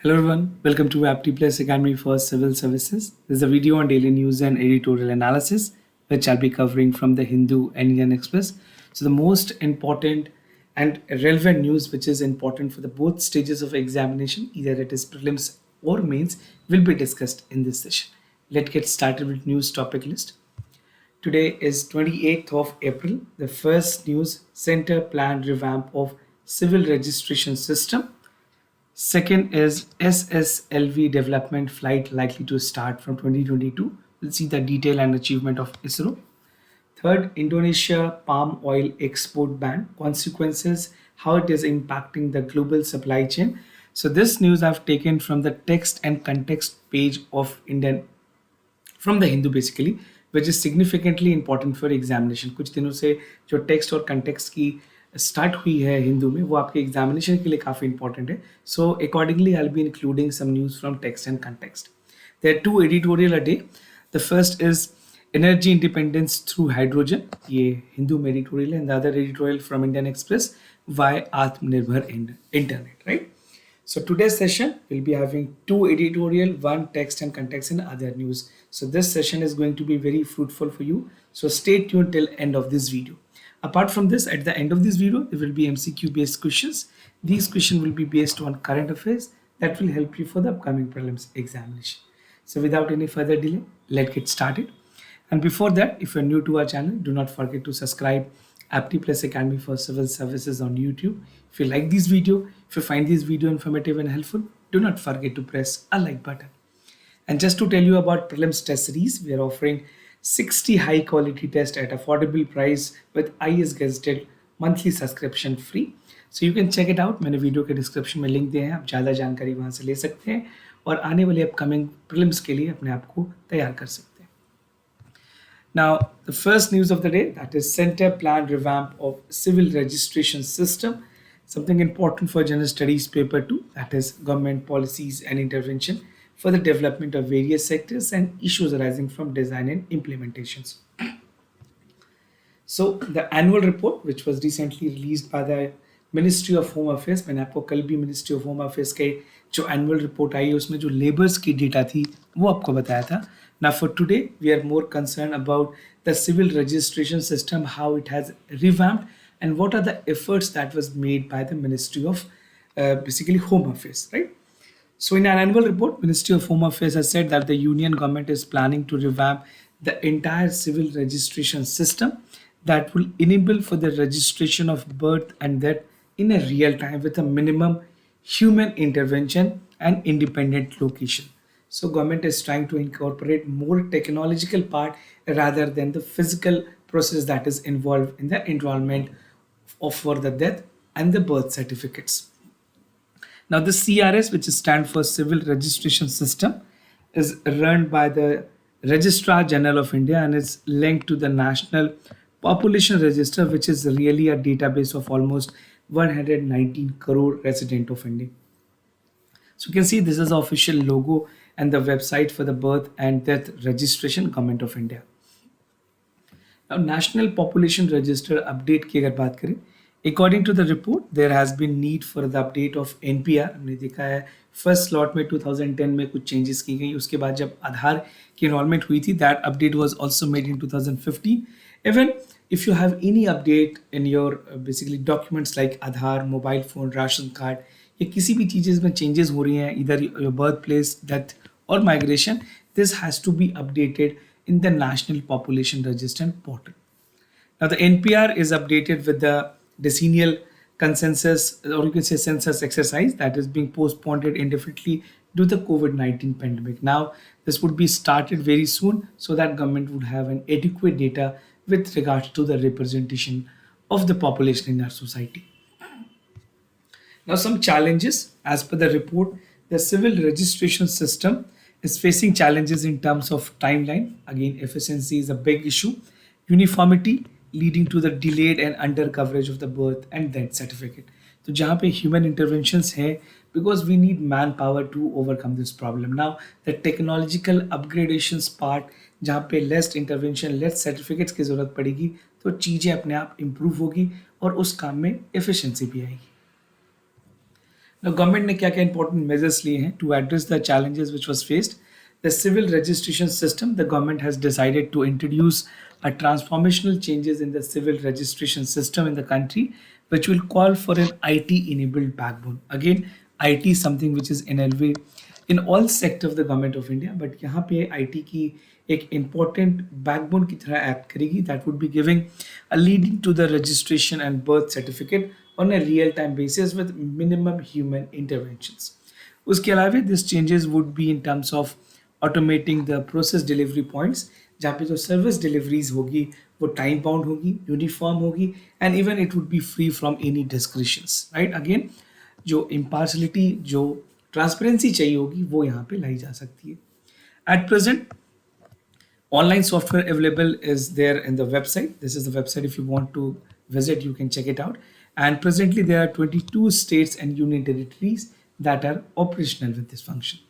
Hello everyone, welcome to Apti Plus Academy for Civil Services. This is a video on daily news and editorial analysis, which I'll be covering from the Hindu and Indian Express. So the most important and relevant news, which is important for the both stages of examination, either it is prelims or mains, will be discussed in this session. Let's get started with news topic list. Today is 28th of April. The first news: Center planned revamp of civil registration system. Second is SSLV development flight likely to start from 2022. We'll see the detail and achievement of ISRO. Third, Indonesia palm oil export ban, consequences, how it is impacting the global supply chain. So this news I've taken from the text and context page of Indian from the Hindu basically, which is significantly important for examination. कुछ दिनों से जो text और context की start हुई है हिंदू में वो आपके एग्जामिनेशन के लिए काफ़ी इंपॉर्टेंट है. So accordingly I will be including some news from text and context. There are two editorial a day. The first is energy independence through hydrogen. ये हिंदू में editorial है. And the other editorial from Indian Express, why Atmanirbhar internet, right? So today's session we'll be having two editorial, one text and context and other news. So this session is going to be very fruitful for you. So stay tuned till end of this video. Apart from this, at the end of this video, there will be MCQ based questions. These questions will be based on current affairs that will help you for the upcoming prelims examination. So without any further delay, let's get started. And before that, if you're new to our channel, do not forget to subscribe Apti Plus Academy for Civil Services on YouTube. If you like this video, if you find this video informative and helpful, do not forget to press a like button. And just to tell you about prelims test series, we are offering 60 high quality tests at affordable price with IAS gazetted monthly subscription free. So you can check it out. मैंने video के description में link दिए हैं, आप ज़्यादा जानकारी वहाँ से ले सकते हैं और आने वाले अपकमिंग प्रीलिम्स के लिए अपने आप को तैयार कर सकते हैं. Now, the first news of the day, that is Center planned revamp of civil registration system. Something important for General Studies paper 2, that is government policies and intervention for the development of various sectors and issues arising from design and implementations. So the annual report, which was recently released by the Ministry of Home Affairs, मैंने आपको कल भी Ministry of Home Affairs के जो annual report आई उसमें जो labours की data थी वो आपको बताया था. Now for today, we are more concerned about the civil registration system, how it has revamped and what are the efforts that was made by the Ministry of basically Home Affairs, right? So in an annual report, Ministry of Home Affairs has said that the Union government is planning to revamp the entire civil registration system that will enable for the registration of birth and death in a real time with a minimum human intervention and independent location. So government is trying to incorporate more technological part rather than the physical process that is involved in the enrollment of for the death and the birth certificates. Now the CRS, which stands for Civil Registration System, is run by the Registrar-General of India and is linked to the National Population Register, which is really a database of almost 119 crore residents of India. So you can see this is the official logo and the website for the birth and death registration Government of India. Now National Population Register update की अगर बात करें, according to the report, there has been need for the update of NPR. हमने देखा है first slot में 2010 में कुछ चेंजेस की गई, उसके बाद जब आधार की इन्वॉल्वमेंट हुई थी, that update was also made in 2015. Even if you have any update in your basically documents like Aadhaar, mobile phone, ration card, या किसी भी चीज़ में चेंजेस हो रही हैं, either your birth place, death or migration, this has to be updated in the National Population Register portal. Now the NPR is updated with the decennial consensus, or you can say census exercise, that is being postponed indefinitely due to the COVID-19 pandemic. Now this would be started very soon so that government would have an adequate data with regards to the representation of the population in our society. Now some challenges as per the report, the civil registration system is facing challenges in terms of timeline. Again, efficiency is a big issue. Uniformity leading to the delayed and under coverage of the birth and death certificate. तो जहाँ पे human interventions है, because we need manpower to overcome this problem. Now the technological upgradations part, जहाँ पे less intervention, less certificates की ज़रूरत पड़ेगी, तो चीज़ें अपने आप improve होगी और उस काम में efficiency भी आएगी. Now, government ने क्या क्या important measures लिए हैं to address the challenges which was faced. The civil registration system, the government has decided to introduce a transformational changes in the civil registration system in the country, which will call for an IT-enabled backbone. Again, IT is something which is in all sectors of the government of India, but यहाँ पे IT की एक important backbone की तरह act करेगी, that would be giving a leading to the registration and birth certificate on a real-time basis with minimum human interventions. उसके अलावा this changes would be in terms of automating the process delivery points, जहाँ पे जो service deliveries होगी वो time bound होगी, uniform होगी, and even it would be free from any discretions, right? Again, जो impartiality, जो transparency चाहिए होगी वो यहाँ पे लाई जा सकती है. At present, online software available is there in the website. This is the website. If you want to visit, you can check it out. And presently, there are 22 states and union territories that are operational with this function.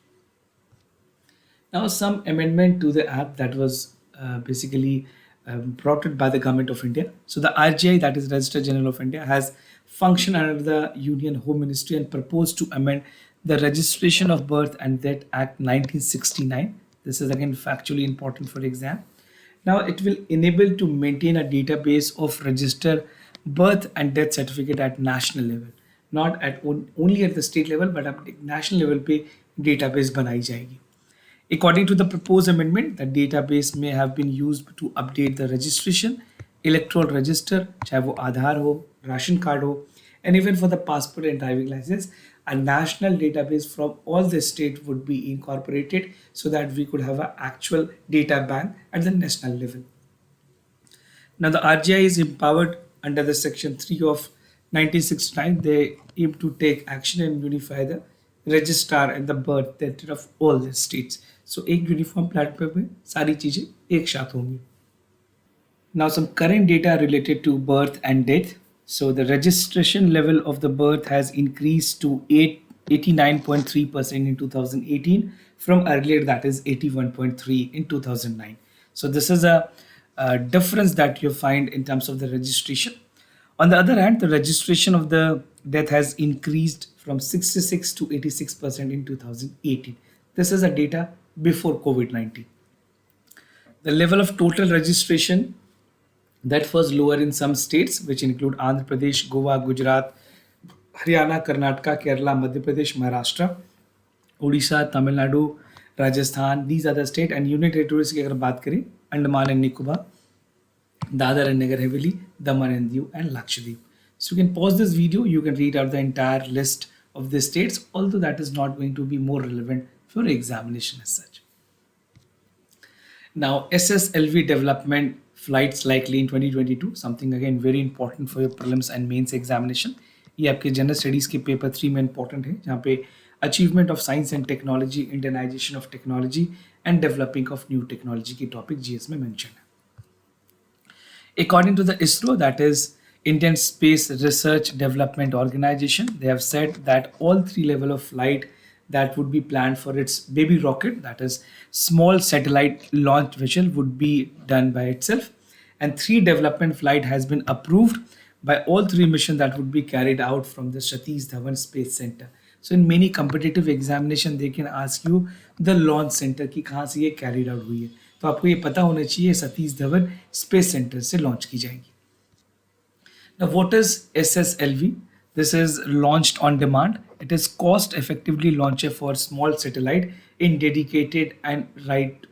Now, some amendment to the app that was basically brought it by the government of India. So the RGI, that is Registrar-General of India, has functioned under the Union Home Ministry and proposed to amend the Registration of Birth and Death Act 1969. This is again factually important for exam. Now it will enable to maintain a database of registered birth and death certificate at national level, not at only at the state level, but at national level पे database बनाई जाएगी. According to the proposed amendment, the database may have been used to update the registration, electoral register, चाहे वो आधार हो, ration card हो, and even for the passport and driving license, a national database from all the state would be incorporated so that we could have an actual data bank at the national level. Now, the RGI is empowered under the Section 3 of 1969. They aim to take action and unify the registrar and the birth date of all the states. So, एक uniform platform में सारी चीजें एक साथ होंगी. Now, some current data related to birth and death. So, the registration level of the birth has increased to 89.3% in 2018 from earlier, that is 81.3 in 2009. So, this is a difference that you find in terms of the registration. On the other hand, the registration of the death has increased from 66 to 86% in 2018. This is a data before COVID-19. The level of total registration that was lower in some states, which include Andhra Pradesh, Goa, Gujarat, Haryana, Karnataka, Kerala, Madhya Pradesh, Maharashtra, Odisha, Tamil Nadu, Rajasthan. These are the state and union territories की अगर बात करें, Andaman and Nicobar, Dadar and Nagar Haveli, Daman and Diu, and Lakshadweep. So you can pause this video, you can read out the entire list of the states, although that is not going to be more relevant for examination as such. Now, SSLV development flights likely in 2022, something again very important for your prelims and mains examination. ये आपके general studies के paper 3 में important है, जहाँ पे achievement of science and technology, Indianisation of technology and developing of new technology की topic GS में mention है. According to the ISRO, that is Indian Space Research Development Organization, they have said that all 3 levels of flight that would be planned for its baby rocket, that is small satellite launch vessel, would be done by itself, and 3 development flight has been approved by all 3 missions that would be carried out from the Satish Dhawan Space Center. So in many competitive examination they can ask you the launch center की कहाँ से ये carried out हुई है, तो आपको ये पता होना चाहिए सतीश धवन स्पेस सेंटर से लॉन्च की जाएगी. Now, what is SSLV? This is launched on demand. It is cost effectively launcher for small satellite in dedicated and right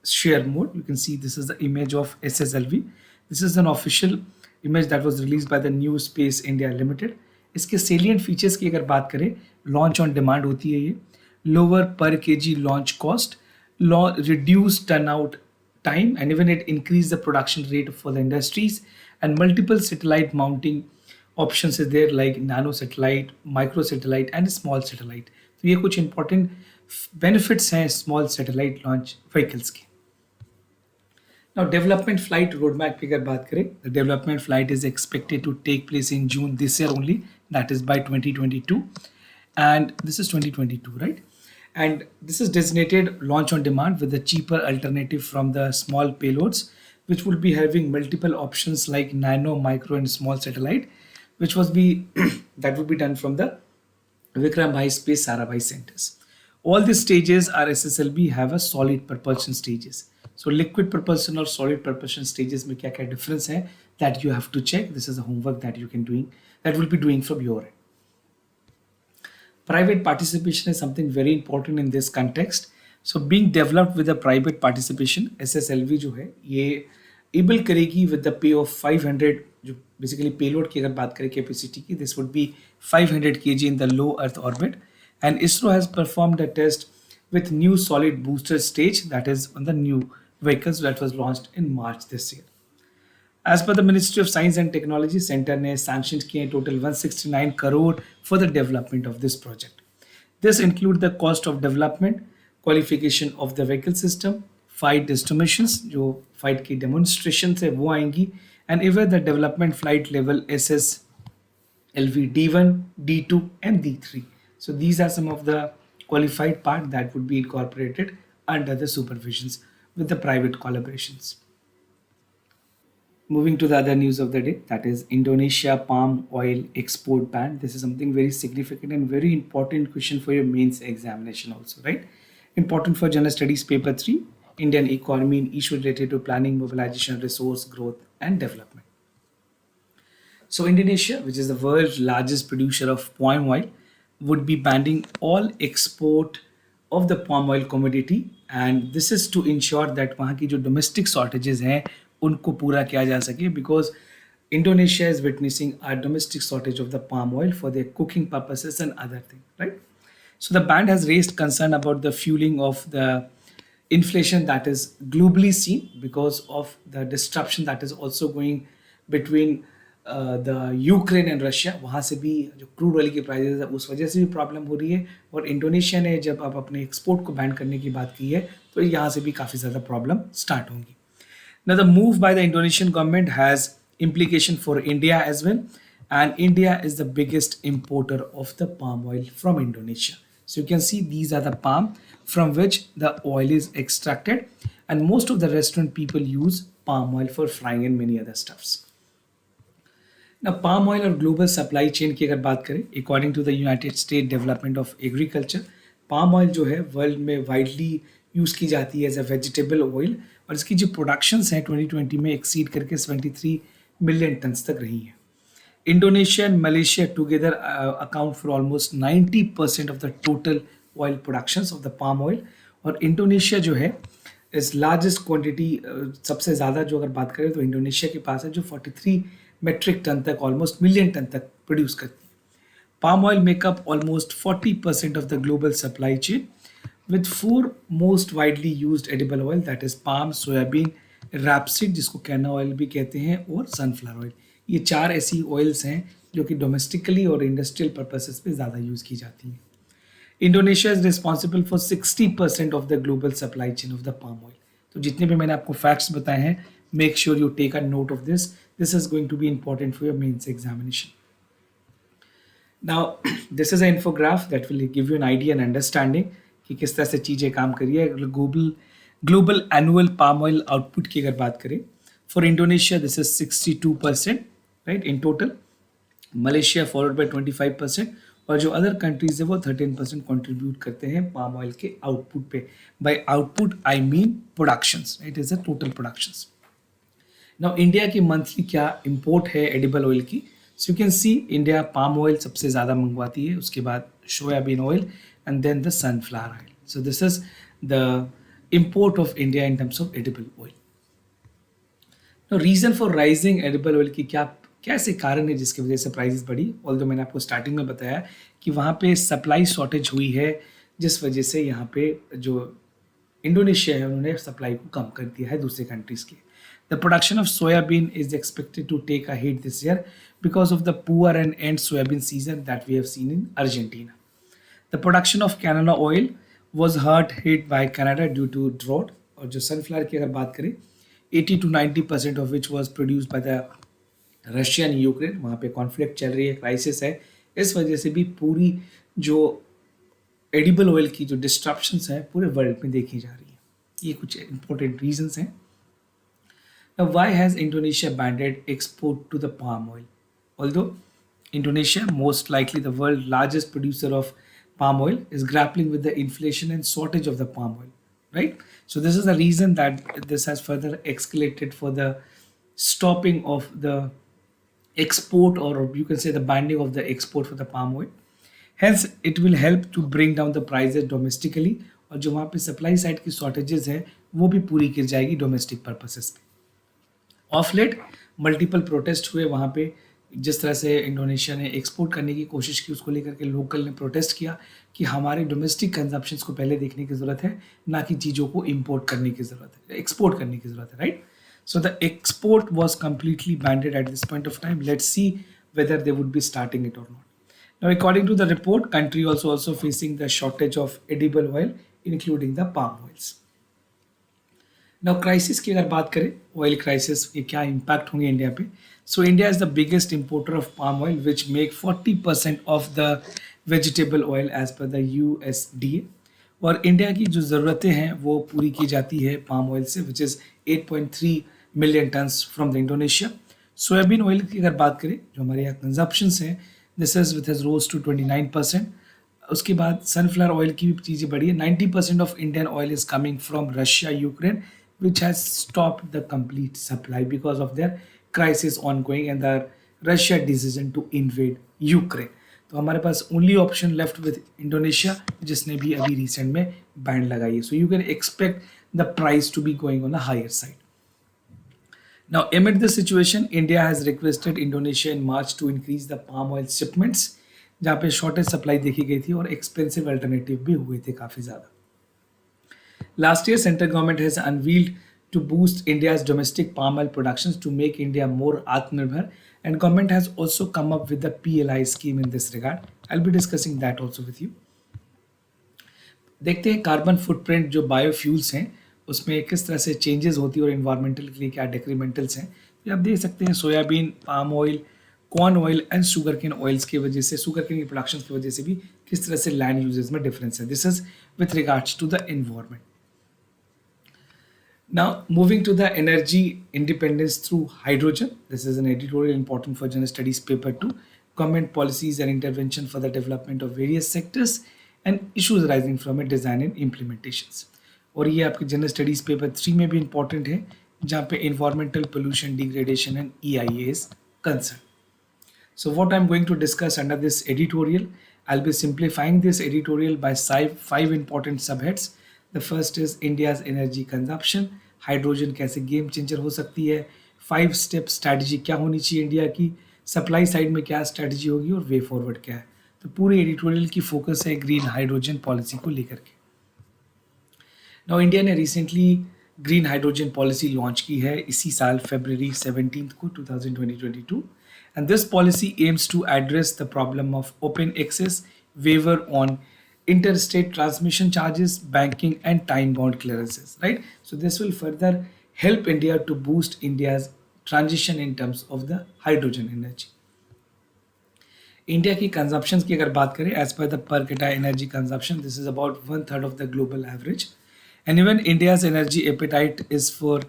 share mode. You can see this is the image of SSLV. This is an official image that was released by the New Space India Limited. इसके salient features की अगर बात करें, launch on demand होती है ये, lower per kg launch cost, reduced turnout time, and even it increased the production rate for the industries, and multiple satellite mounting options is there like nano satellite, micro satellite and small satellite. तो ये कुछ important benefits हैं small satellite launch vehicles के. Now, development flight roadmap की अगर बात करें, the development flight is expected to take place in June this year only, that is by 2022, and this is 2022, right? And this is designated launch on demand with a cheaper alternative from the small payloads, which will be having multiple options like nano, micro and small satellite, which was be that would be done from the Vikram Bhai Space Sarabhai centers. All these stages are SSLB have a solid propulsion stages. So liquid propulsion or solid propulsion stages में क्या क्या difference है that you have to check. This is a homework that you can doing that will be doing from your end. Private participation is something very important in this context. So being developed with a private participation, SSLV जो है ये able करेगी with the pay of 500 जो basically payload की अगर बात करें capacity की, this would be 500 kg in the low Earth orbit, and ISRO has performed a test with new solid booster stage that is on the new vehicles that was launched in March this year. As per the Ministry of Science and Technology, Center ने sanctioned किए total 169 crore for the development of this project. This include the cost of development, qualification of the vehicle system, flight estimations जो flight की demonstrations है वो आएंगी, and even the development flight level SSLV D1, D2 and D3. So these are some of the qualified part that would be incorporated under the supervisions with the private collaborations. Moving to the other news of the day, that is Indonesia palm oil export ban. This is something very significant and very important question for your mains examination also, right? Important for General Studies Paper 3, Indian economy and issue related to planning, mobilization, resource growth and development. So Indonesia, which is the world's largest producer of palm oil, would be banning all export of the palm oil commodity, and this is to ensure that वहाँ की जो domestic shortages हैं उनको पूरा किया जा सके, because Indonesia is witnessing a domestic shortage of the palm oil for their cooking purposes and other things, right? So the band has raised concern about the fueling of the inflation that is globally seen because of the disruption that is also going between the Ukraine and Russia. वहाँ से भी जो crude oil की prices है उस वजह से भी प्रॉब्लम हो रही है, और इंडोनेशिया ने जब आप अपने एक्सपोर्ट को बैन करने की बात की है तो यहाँ से भी काफ़ी ज़्यादा प्रॉब्लम स्टार्ट होंगी. Now the move by the Indonesian government has implication for India as well, and India is the biggest importer of the palm oil from Indonesia. So you can see these are the palm from which the oil is extracted, and most of the restaurant people use palm oil for frying and many other stuffs. Now palm oil और global supply chain की अगर बात करें, according to the United States Department of Agriculture, palm oil जो है world में widely use की जाती है एज अ वेजिटेबल ऑयल, और इसकी जो प्रोडक्शंस हैं 2020 में एक्सीड करके 73 मिलियन टन्स तक रही हैं. Indonesia and Malaysia together account for almost 90% of the total oil productions of the palm oil, और इंडोनेशिया जो है इस लार्जेस्ट क्वांटिटी सबसे ज़्यादा जो अगर बात करें तो इंडोनेशिया के पास है जो 43 मेट्रिक टन तक ऑलमोस्ट मिलियन टन तक प्रोड्यूस करती है. Palm oil make up almost 40% of the global supply chain, with four most widely used edible oil, that is palm, soybean, rapeseed जिसको कैना ऑयल भी कहते हैं, और सनफ्लावर ऑयल. ये चार ऐसी ऑयल्स हैं जो कि डोमेस्टिकली और इंडस्ट्रियल पर्पसेस पे ज़्यादा यूज़ की जाती हैं. Indonesia is responsible for 60% of the global supply chain of the palm oil. तो जितने भी मैंने आपको फैक्ट्स बताए हैं, make sure you take a note of this. This is going to be important for your mains examination. Now, this is an infograph that will give you an idea and understanding कि किस तरह से चीज़ें काम करी है. Global annual palm oil output की अगर बात करें, for Indonesia this is 62%, right, in total. Malaysia followed by 25%, और जो अदर कंट्रीज है वो 13% कंट्रीब्यूट करते हैं पाम ऑयल के आउटपुट पे. By output I mean productions, it is a total productions. Now India की मंथली क्या इंपोर्ट है एडिबल ऑयल की. So you can see India palm oil सबसे ज़्यादा मंगवाती है, उसके बाद soybean oil and then the sunflower oil. So this is the import of India in terms of edible oil. Now reason for rising edible oil की क्या कैसे कारण है जिसकी वजह से प्राइसेस बढ़ी. ऑल्दो मैंने आपको स्टार्टिंग में बताया कि वहाँ पे सप्लाई शॉर्टेज हुई है, जिस वजह से यहाँ पे जो इंडोनेशिया है उन्होंने सप्लाई को कम कर दिया है दूसरे कंट्रीज़ के. The production of soybean is expected to take a hit this year because of the poor and end soybean season that we have seen in Argentina. The production of canola oil was hard hit by Canada due to drought. और जो sunflower की अगर बात करें, 80 to 90% of which was produced by the Russia and Ukraine. वहाँ पे conflict चल रही है, क्राइसिस है, इस वजह से भी पूरी जो एडिबल ऑयल की जो डिस्ट्रप्शंस हैं पूरे वर्ल्ड में देखी जा रही है. ये कुछ इंपॉर्टेंट रीजंस हैं. Now, why has Indonesia banned export to the palm oil? Although Indonesia, most likely the world's largest producer of palm oil, is grappling with the inflation and shortage of the palm oil, right? So this is the reason that this has further escalated for the stopping of the export, or you can say the banning of the export for the palm oil. Hence it will help to bring down the prices domestically, और जो वहाँ पे supply side की shortages है वो भी पूरी की जाएगी डोमेस्टिक पर्पसेस पे. ऑफ लेट मल्टीपल प्रोटेस्ट हुए वहाँ पे, जिस तरह से इंडोनेशिया ने एक्सपोर्ट करने की कोशिश की उसको लेकर के लोकल ने प्रोटेस्ट किया कि हमारे डोमेस्टिक कंजप्शंस को पहले देखने की ज़रूरत है, ना कि चीज़ों को इंपोर्ट करने की ज़रूरत है, एक्सपोर्ट करने की ज़रूरत है, right. So the export was completely banned at this point of time. Let's see whether they would be starting it or not. Now, according to the report, country also facing the shortage of edible oil, including the palm oils. Now, crisis की अगर बात करें, oil crisis के क्या impact होंगे India पे? So India is the biggest importer of palm oil, which make 40% of the vegetable oil as per the USDA. और India की जो ज़रूरतें हैं वो पूरी की जाती है पाम ऑयल से, which is 8.3 million tons from the Indonesia. Soybean oil की अगर बात करें जो हमारे यहाँ कंजप्शंस हैं, this is with has rose to 29%. उसके बाद सनफ्लावर ऑयल की भी चीज़ें बढ़ी है. 90% of Indian oil is coming from Russia Ukraine, which has stopped the complete supply because of their crisis ongoing and the Russia decision to invade Ukraine. तो हमारे पास only option left with Indonesia, जिसने भी अभी recent में ban लगाई है. So you can expect the price to be going on a higher side. Now amid this situation, India has requested Indonesia in March to increase the palm oil shipments, जहाँ पे shortage supply देखी गई थी और expensive alternative भी हुए थे काफ़ी ज़्यादा. Last year, central government has unveiled to boost India's domestic palm oil productions to make India more Atmanirbhar, and government has also come up with the PLI scheme in this regard. I'll be discussing that also with you. देखते हैं carbon footprint जो biofuels हैं उसमें किस तरह से changes होती है और इन्वायरमेंटल के लिए क्या डेट्रीमेंटल्स हैं. ये आप देख सकते हैं soybean, palm oil, corn oil and sugar cane oils की वजह से, शुगर केन की प्रोडक्शन की वजह से भी किस तरह से लैंड यूजेस में डिफरेंस है. This is with regards to the environment. Now, moving to the energy independence through hydrogen. This is an editorial important for General Studies paper 2. Government policies and intervention for the development of various sectors and issues arising from it, design and implementations. और ये आपके general studies paper 3 में भी important है, जहाँ पे environmental pollution degradation and EIA is concerned. So what I'm going to discuss under this editorial, I'll be simplifying this editorial by 5 important subheads. The first is India's energy consumption. Hydrogen कैसे game changer हो सकती है, 5 step strategy क्या होनी चाहिए India की, supply side में क्या स्ट्रैटेजी होगी और वे फॉरवर्ड क्या है. तो पूरी एडिटोरियल की फोकस है ग्रीन हाइड्रोजन पॉलिसी को लेकर के. नाउ इंडिया ने recently green hydrogen policy launch की है इसी साल फरवरी 17 को 2022, and this policy aims to address the problem of open access, waiver on interstate transmission charges, banking and time-bound clearances, right? So this will further help India to boost India's transition in terms of the hydrogen energy. India की consumptions की अगर बात करें, as per the per capita energy consumption, this is about 1/3 of the global average. And even India's energy appetite is for,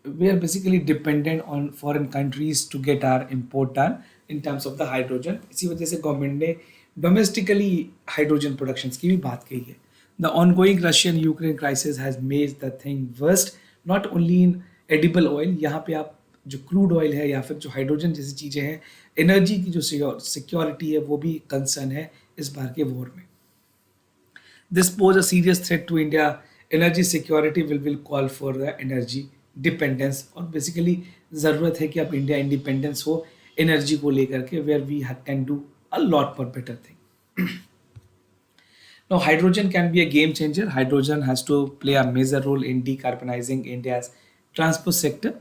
we are basically dependent on foreign countries to get our import done in terms of the hydrogen. इसी वजह से government ने domestically hydrogen productions की भी बात कही है. The ongoing Russian Ukraine crisis has made the thing worst, not only in edible oil. यहाँ पे आप जो क्रूड ऑयल है या फिर जो हाइड्रोजन जैसी चीज़ें हैं, एनर्जी की जो सिक्योरिटी है वो भी कंसर्न है इस बार के वॉर में. This poses a serious threat to India energy security will call for the energy dependence. और बेसिकली ज़रूरत है कि अब इंडिया इंडिपेंडेंस हो एनर्जी को लेकर के, where we can do a lot more better thing. Now, hydrogen can be a game changer. Hydrogen has to play a major role in decarbonizing India's transport sector.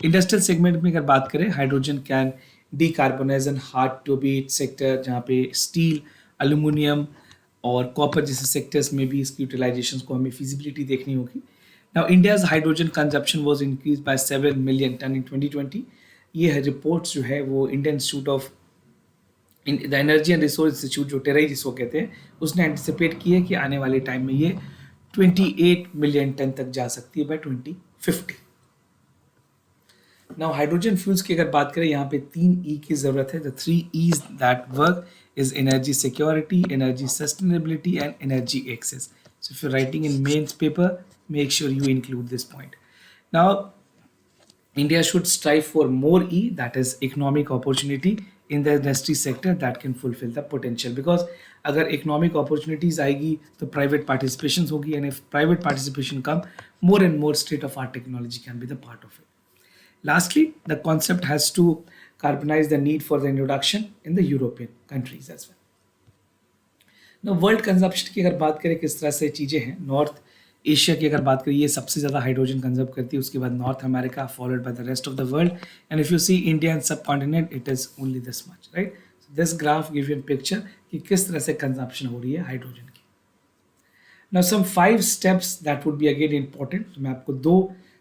Industrial segment में अगर बात करें, hydrogen can decarbonize and hard to beat sector जहाँ पे steel, aluminium और copper जैसे sectors में भी इसकी utilizations को हमें feasibility देखनी होगी. Now, India's hydrogen consumption was increased by 7 million ton in 2020. ये reports जो है वो Indian Institute of the energy and resource institute जो टेराई जिसको कहते हैं, उसने एंटिसिपेट किया है कि आने वाले टाइम में ये 28 मिलियन टन तक जा सकती है बाय 2050. नाउ हाइड्रोजन फ्यूल्स की अगर बात करें, यहाँ पे 3 ई की जरूरत है. The 3 E's that work is energy security, energy sustainability, and energy access. So if you're writing in mains paper, make sure you include this point. Now, India should strive for more E, that is economic opportunity in the industry sector that can fulfill the potential. Because अगर economic opportunities आएगी तो private participations होगी, and if private participation come, more and more state of art technology can be the part of it. Lastly, the concept has to carbonize the need for the introduction in the European countries as well. ना world consumption की अगर बात करें किस तरह से चीज़ें हैं, नॉर्थ एशिया की अगर बात करें, ये सबसे ज़्यादा हाइड्रोजन कंजर्व करती है, उसके बाद North America followed by the rest of the world, and if you see India and subcontinent it is only this much, right. This graph give you an picture कि किस तरह से consumption हो रही है हाइड्रोजन की. Now some 5 steps that would be again important. तो मैं आपको 2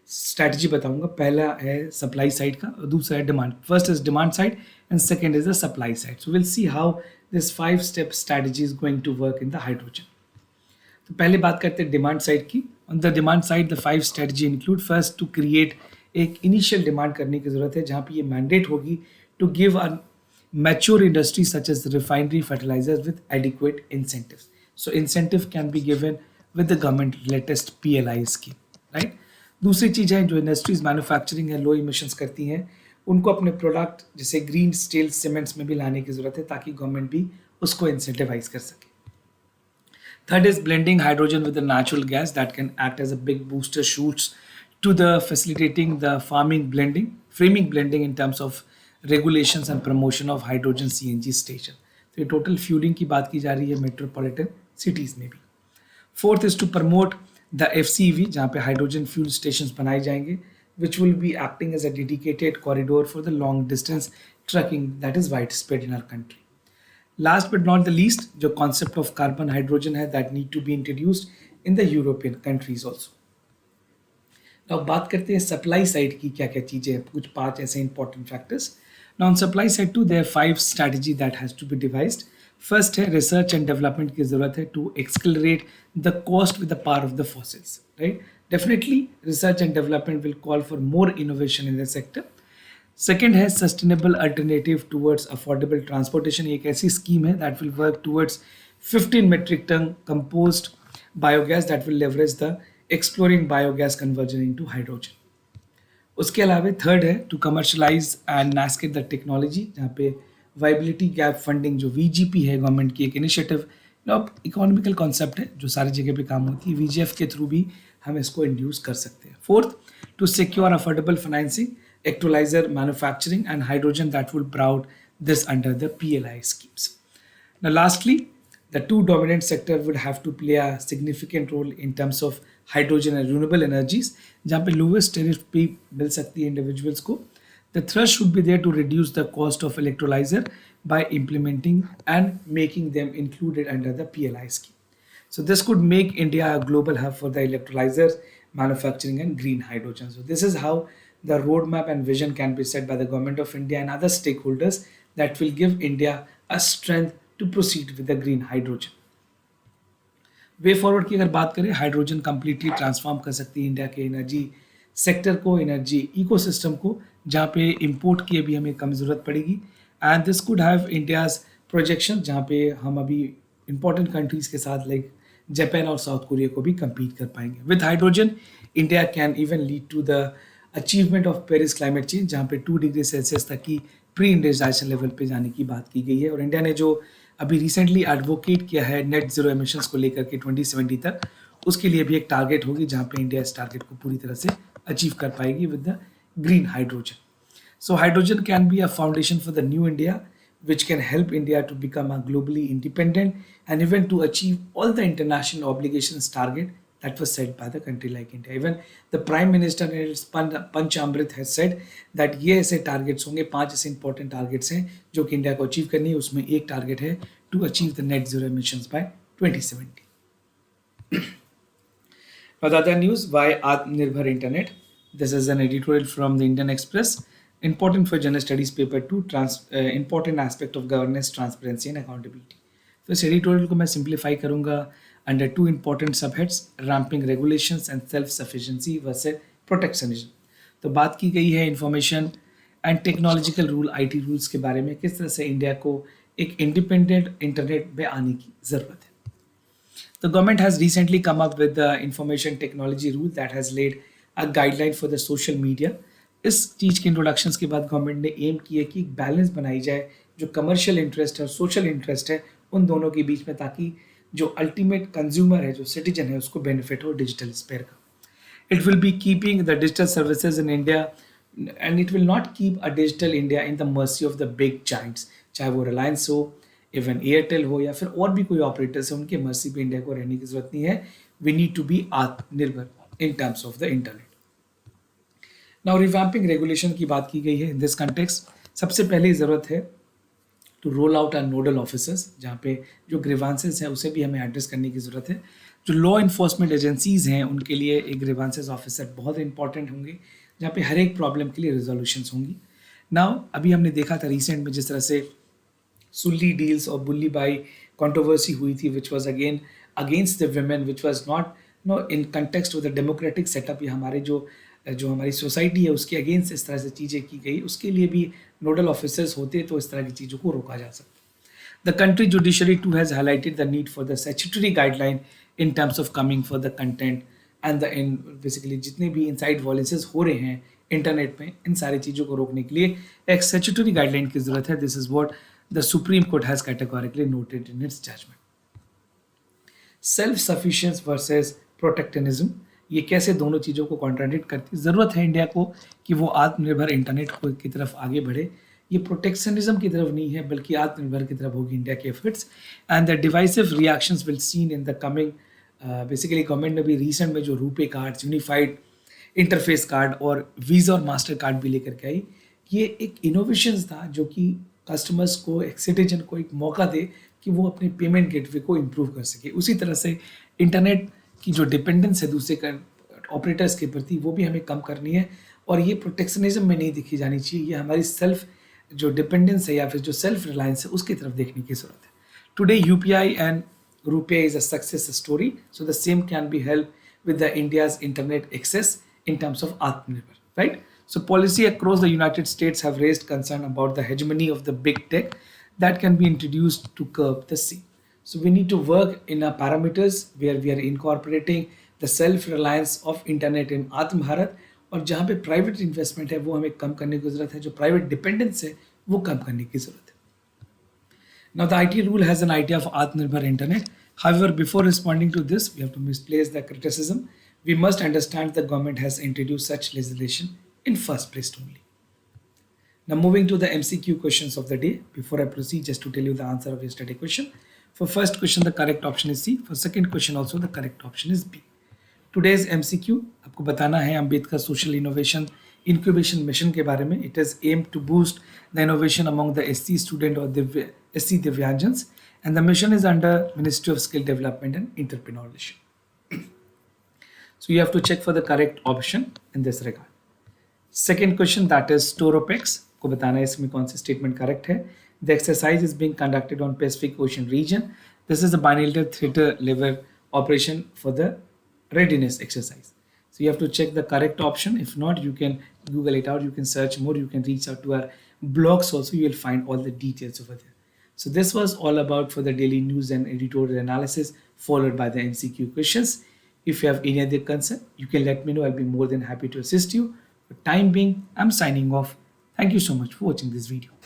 स्ट्रैटेजी बताऊंगा. पहला है सप्लाई साइड का और दूसरा है demand. First is demand side and second is the supply side. So will see how this 5-step strategy is going to work in the hydrogen. तो पहले बात करते हैं डिमांड साइड की. On the demand side the 5 strategy include first to create एक initial demand करने की जरूरत है जहाँ पे ये मैंडेट होगी to give a mature industry such as refinery fertilizers with adequate incentives. So incentive can be given with the government latest PLI scheme, right. दूसरी चीज़ है जो इंडस्ट्रीज मैन्युफैक्चरिंग है लो इमिशंस करती हैं, उनको अपने प्रोडक्ट जैसे ग्रीन स्टील सीमेंट्स में भी लाने की जरूरत है ताकि गवर्नमेंट भी उसको इंसेंटिवाइज कर सके. Third is blending hydrogen with the natural gas that can act as a big booster shoots to the facilitating the framing blending in terms of regulations and promotion of hydrogen CNG station. तो ये total fuelling की बात की जा रही है metropolitan cities में भी. Fourth is to promote the FCEV जहाँ पे हाइड्रोजन फ्यूल स्टेशन बनाए जाएंगे which will be acting as a dedicated corridor for the long distance trucking that is widespread in our country. Last but not the least, जो concept of carbon hydrogen है that need to be introduced in the European countries also. Now बात करते हैं supply side की क्या क्या चीज़ें हैं, कुछ 5 ऐसे important factors. Now on supply side too, there are 5 strategy that has to be devised. First है research and development की ज़रूरत है to accelerate the cost with the power of the fossils, right? Definitely research and development will call for more innovation in the sector. Second है sustainable alternative towards affordable transportation. एक ऐसी scheme है that will work towards 15 metric ton composed biogas that will leverage the exploring biogas conversion into hydrogen. उसके अलावा third है to commercialise and नास्केट the technology जहाँ पे वाइबिलिटी गैप फंडिंग जो VGP है गवर्नमेंट की एक इनिशिएटिव, इकोनॉमिकल कॉन्सेप्ट है जो सारी जगह पे काम होती है, VGF के थ्रू भी हम इसको इंड्यूस कर सकते हैं. Fourth to secure affordable financing electrolyzer manufacturing and hydrogen that will brought this under the PLI schemes. Now lastly, the two dominant sector would have to play a significant role in terms of hydrogen and renewable energies जहाँ पे lowest tariff पे मिल सकती है individuals को. The thrust should be there to reduce the cost of electrolyzer by implementing and making them included under the PLI scheme. So this could make India a global hub for the electrolyzers, manufacturing and green hydrogen. So this is how the roadmap and vision can be set by the government of India and other stakeholders that will give India a strength to proceed with the green hydrogen. Way forward की अगर बात करें, hydrogen completely transform कर सकती है India के energy sector को, energy ecosystem को, जहाँ पे इंपोर्ट की अभी हमें कम ज़रूरत पड़ेगी. And this could have India's projection जहाँ पे हम अभी इंपॉर्टेंट कंट्रीज़ के साथ लाइक जापान और साउथ कोरिया को भी compete कर पाएंगे. With hydrogen India can even lead to the achievement of Paris climate change जहाँ पे 2 डिग्री सेल्सियस तक की प्री इंडस्ट्रियलाइजेशन लेवल पे जाने की बात की गई है. और इंडिया ने जो अभी रिसेंटली एडवोकेट किया है नेट जीरो एमिशंस को लेकर के 2070 तक, उसके लिए भी एक टारगेट होगी जहाँ पे इंडिया इस टारगेट को पूरी तरह से अचीव कर पाएगी with the green hydrogen. So hydrogen can be a foundation for the new India which can help India to become a globally independent and even to achieve all the international obligations target that was set by the country like India. Even the Prime Minister Panch Amrit has said that ये ऐसे targets होंगे, 5 ऐसे important targets हैं जो कि India को achieve करनी है. उसमें एक टारगेट है to achieve the net zero emissions by 2070. Now the other news, why Atmanirbhar Internet. This is an editorial from the Indian Express. Important for General Studies paper 2, important aspect of governance, transparency and accountability. तो इस editorial को मैं simplify करूंगा under 2 important subheads, ramping regulations and self-sufficiency versus protectionism. तो बात की गई है information and technological rule, IT rules के बारे में, किस तरह से इंडिया को एक इंडिपेंडेंट इंटरनेट में आने की ज़रूरत है। The government has recently come up with the information technology rule that has laid a guideline for the social media. इस चीज़ के इंट्रोडक्शंस के बाद गवर्नमेंट ने एम किया कि एक बैलेंस बनाई जाए जो कमर्शियल इंटरेस्ट है और सोशल इंटरेस्ट है उन दोनों के बीच में, ताकि जो अल्टीमेट कंज्यूमर है, जो सिटीजन है, उसको बेनिफिट हो डिजिटल स्पेयर का। It will be keeping the digital services in India, and it will not keep a digital India in the mercy of the big giants, चाहे वो रिलायंस हो, इवन एयरटेल हो, या फिर और भी कोई ऑपरेटर्स है, उनके मर्सी पे इंडिया को रहने की जरूरत नहीं है। वी नीड टू बी आत्मनिर्भर in terms of the internet. Now revamping regulation की बात की गई है इन दिस कंटेक्स्ट। सबसे पहले ज़रूरत है to roll out are nodal officers, जहाँ पे जो ग्रीवांसेस हैं उसे भी हमें एड्रेस करने की ज़रूरत है। जो लॉ इन्फोर्समेंट एजेंसीज़ हैं उनके लिए एक ग्रीवांसेस ऑफिसर बहुत इंपॉर्टेंट होंगे, जहाँ पे हर एक प्रॉब्लम के लिए रिजोल्यूशंस होंगी। नाउ अभी हमने देखा था रिसेंट में जिस तरह से सुल्ली डील्स और बुल्ली बाई कंट्रोवर्सी हुई थी, which was again against the women, which was not know in context with the democratic setup, या हमारे जो हमारी सोसाइटी है उसके अगेंस्ट इस तरह से चीज़ें की गई, उसके लिए भी नोडल ऑफिसर्स होते तो इस तरह की चीज़ों को रोका जा सकता। The country judiciary too has highlighted the need for the statutory guideline in terms of coming for the content and the in basically जितने भी इनसाइड वॉयलेंसेस हो रहे हैं इंटरनेट में, इन सारी चीज़ों को रोकने के लिए एक स्टैट्यूटरी गाइडलाइन की ज़रूरत है। This is what the Supreme Court has categorically noted in its judgment. Self sufficiency versus protectionism, ये कैसे दोनों चीज़ों को कॉन्ट्राडिक्ट करती है। ज़रूरत है इंडिया को कि वो आत्मनिर्भर इंटरनेट की तरफ आगे बढ़े। ये प्रोटेक्शनिज्म की तरफ नहीं है बल्कि आत्मनिर्भर की तरफ होगी इंडिया के efforts. And the divisive reactions will seen in the coming. Basically government ने भी रिसेंट में जो रूपे कार्ड, यूनिफाइड इंटरफेस कार्ड और वीज़ा और मास्टर कार्ड भी लेकर के आई, ये एक इनोवेशन था जो कि कस्टमर्स को, एक सिटीजन को एक मौका दे कि वो अपने पेमेंट गेटवे को इम्प्रूव कर सके। उसी तरह से इंटरनेट की जो डिपेंडेंस है दूसरे ऑपरेटर्स के प्रति, वो भी हमें कम करनी है, और ये प्रोटेक्शनिज्म में नहीं दिखी जानी चाहिए। ये हमारी सेल्फ जो डिपेंडेंस है या फिर जो सेल्फ रिलायंस है उसकी तरफ देखने की जरूरत है। Today UPI and RuPay is a success story, so the same can be help with the India's internet access in terms of Atmanirbhar, right? So policy across the United States have raised concern about the hegemony of the big tech that can be introduced to curb the same. So we need to work in our parameters where we are incorporating the self-reliance of internet in Atmabharat, और जहाँ पे private investment है वो हमें कम करने की ज़रूरत है, जो प्राइवेट डिपेंडेंस है वो कम करने की ज़रूरत है। Now the IT rule has an idea of Atmanirbhar internet. However, before responding to this, we have to misplace the criticism. We must understand the government has introduced such legislation in first place only. Now moving to the MCQ questions of the day. Before I proceed, just to tell you the answer of yesterday's question. For first question, the correct option is C. For second question also, the correct option is B. Today's MCQ आपको बताना है Ambedkar social innovation incubation mission के बारे में. It is aimed to boost the innovation among the SC student or SC Divyangans, and the mission is under Ministry of Skill Development and Entrepreneurship. So you have to check for the correct option in this regard. Second question, that is Storopex, को बताना है इसमें कौन सी statement correct है. The exercise is being conducted on Pacific Ocean region. This is a bilateral theater level operation for the readiness exercise. So you have to check the correct option. If not, you can Google it out. You can search more. You can reach out to our blogs also. You will find all the details over there. So this was all about for the daily news and editorial analysis followed by the MCQ questions. If you have any other concern, you can let me know. I'll be more than happy to assist you. For time being, I'm signing off. Thank you so much for watching this video.